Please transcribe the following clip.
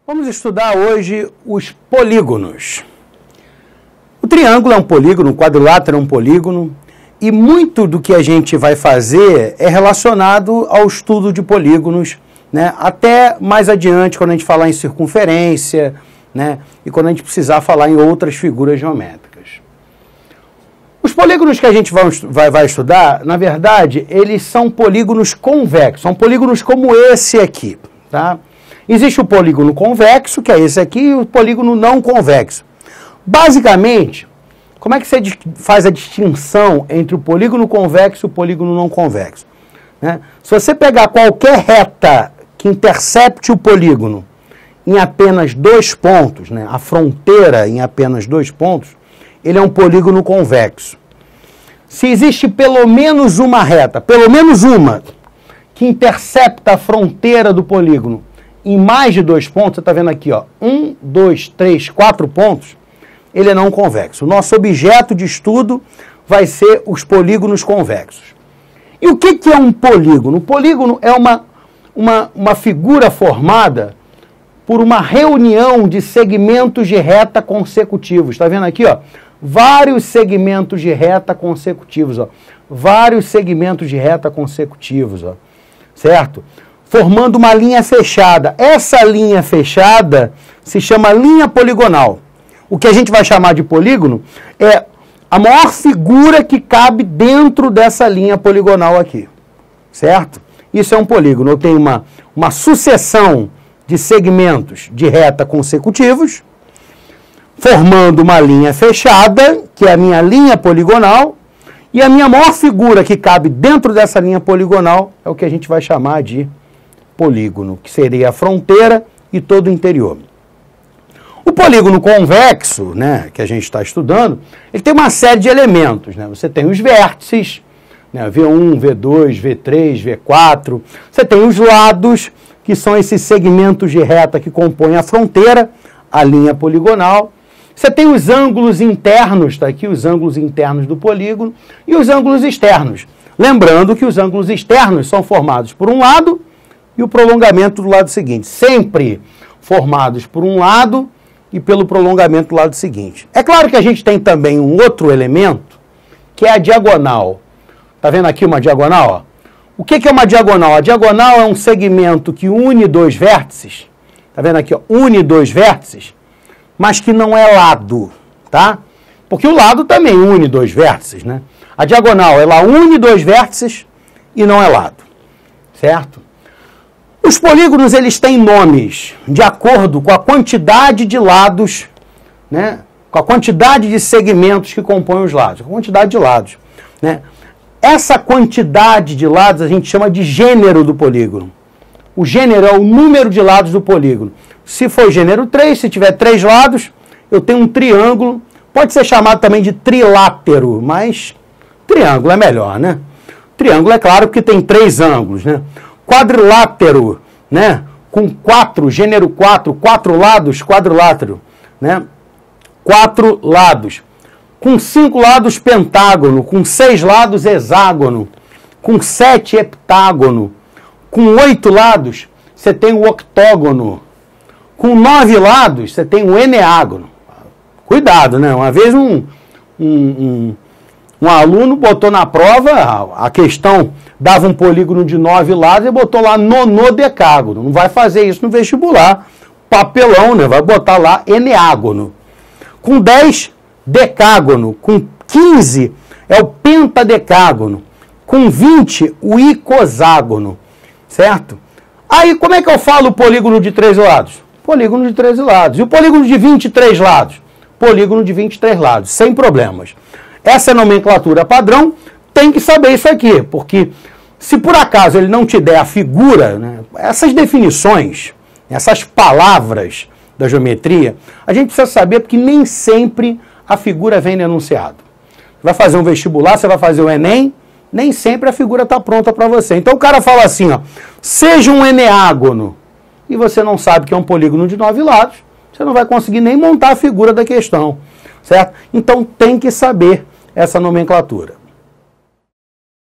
Vamos estudar hoje os polígonos. O triângulo é um polígono, o quadrilátero é um polígono, e muito do que a gente vai fazer é relacionado ao estudo de polígonos, né? Até mais adiante, quando a gente falar em circunferência, né? E quando a gente precisar falar em outras figuras geométricas. Os polígonos que a gente vai estudar, na verdade, eles são polígonos convexos, são polígonos como esse aqui, tá? Existe o polígono convexo, que é esse aqui, e o polígono não convexo. Basicamente, como é que você faz a distinção entre o polígono convexo e o polígono não convexo? Né? Se você pegar qualquer reta que intercepte o polígono em apenas 2 pontos, né, a fronteira em apenas 2 pontos, ele é um polígono convexo. Se existe pelo menos uma reta, pelo menos uma, que intercepta a fronteira do polígono em mais de 2 pontos, você está vendo aqui, ó, 1, 2, 3, 4 pontos, ele é não convexo. O nosso objeto de estudo vai ser os polígonos convexos. E o que é um polígono? O polígono é uma figura formada por uma reunião de segmentos de reta consecutivos. Está vendo aqui, ó? Vários segmentos de reta consecutivos, ó. Vários segmentos de reta consecutivos, ó. Certo? Formando uma linha fechada. Essa linha fechada se chama linha poligonal. O que a gente vai chamar de polígono é a maior figura que cabe dentro dessa linha poligonal aqui. Certo? Isso é um polígono. Eu tenho uma sucessão de segmentos de reta consecutivos, formando uma linha fechada, que é a minha linha poligonal, e a minha maior figura que cabe dentro dessa linha poligonal é o que a gente vai chamar de polígono, que seria a fronteira e todo o interior. O polígono convexo, né, que a gente está estudando, ele tem uma série de elementos, né? Você tem os vértices, né, V1, V2, V3, V4. Você tem os lados, que são esses segmentos de reta que compõem a fronteira, a linha poligonal. Você tem os ângulos internos, está aqui os ângulos internos do polígono, e os ângulos externos. Lembrando que os ângulos externos são formados por um lado e o prolongamento do lado seguinte. Sempre formados por um lado e pelo prolongamento do lado seguinte. É claro que a gente tem também um outro elemento, que é a diagonal. Está vendo aqui uma diagonal? Ó? O que é uma diagonal? A diagonal é um segmento que une 2 vértices. Está vendo aqui? Ó? Une 2 vértices, mas que não é lado, tá? Porque o lado também une 2 vértices, né? A diagonal, ela une 2 vértices e não é lado, certo? Os polígonos, eles têm nomes de acordo com a quantidade de lados, né? Com a quantidade de segmentos que compõem os lados, a quantidade de lados, né? Essa quantidade de lados a gente chama de gênero do polígono. O gênero é o número de lados do polígono. Se for gênero 3, se tiver 3 lados, eu tenho um triângulo. Pode ser chamado também de trilátero, mas triângulo é melhor, né? Triângulo é claro porque tem 3 ângulos, né? Quadrilátero, né? Com 4, gênero 4, 4 lados, quadrilátero, né? 4 lados. Com 5 lados, pentágono. Com 6 lados, hexágono. Com 7, heptágono. Com 8 lados, você tem o octógono. Com 9 lados, você tem o eneágono. Cuidado, né? Uma vez um aluno botou na prova, a questão dava um polígono de 9 lados e botou lá nonodecágono. Não vai fazer isso no vestibular. Papelão, né? Vai botar lá eneágono. Com 10, decágono. Com 15, é o pentadecágono. Com 20, o icoságono. Certo? Aí, como é que eu falo o polígono de 13 lados? Polígono de 13 lados. E o polígono de 23 lados? Polígono de 23 lados, sem problemas. Essa nomenclatura padrão, tem que saber isso aqui, porque se por acaso ele não te der a figura, né, essas definições, essas palavras da geometria, a gente precisa saber porque nem sempre a figura vem no enunciado. Você vai fazer um vestibular, você vai fazer o Enem, nem sempre a figura está pronta para você. Então o cara fala assim, ó, seja um eneágono, e você não sabe que é um polígono de 9 lados, você não vai conseguir nem montar a figura da questão, certo? Então tem que saber essa nomenclatura.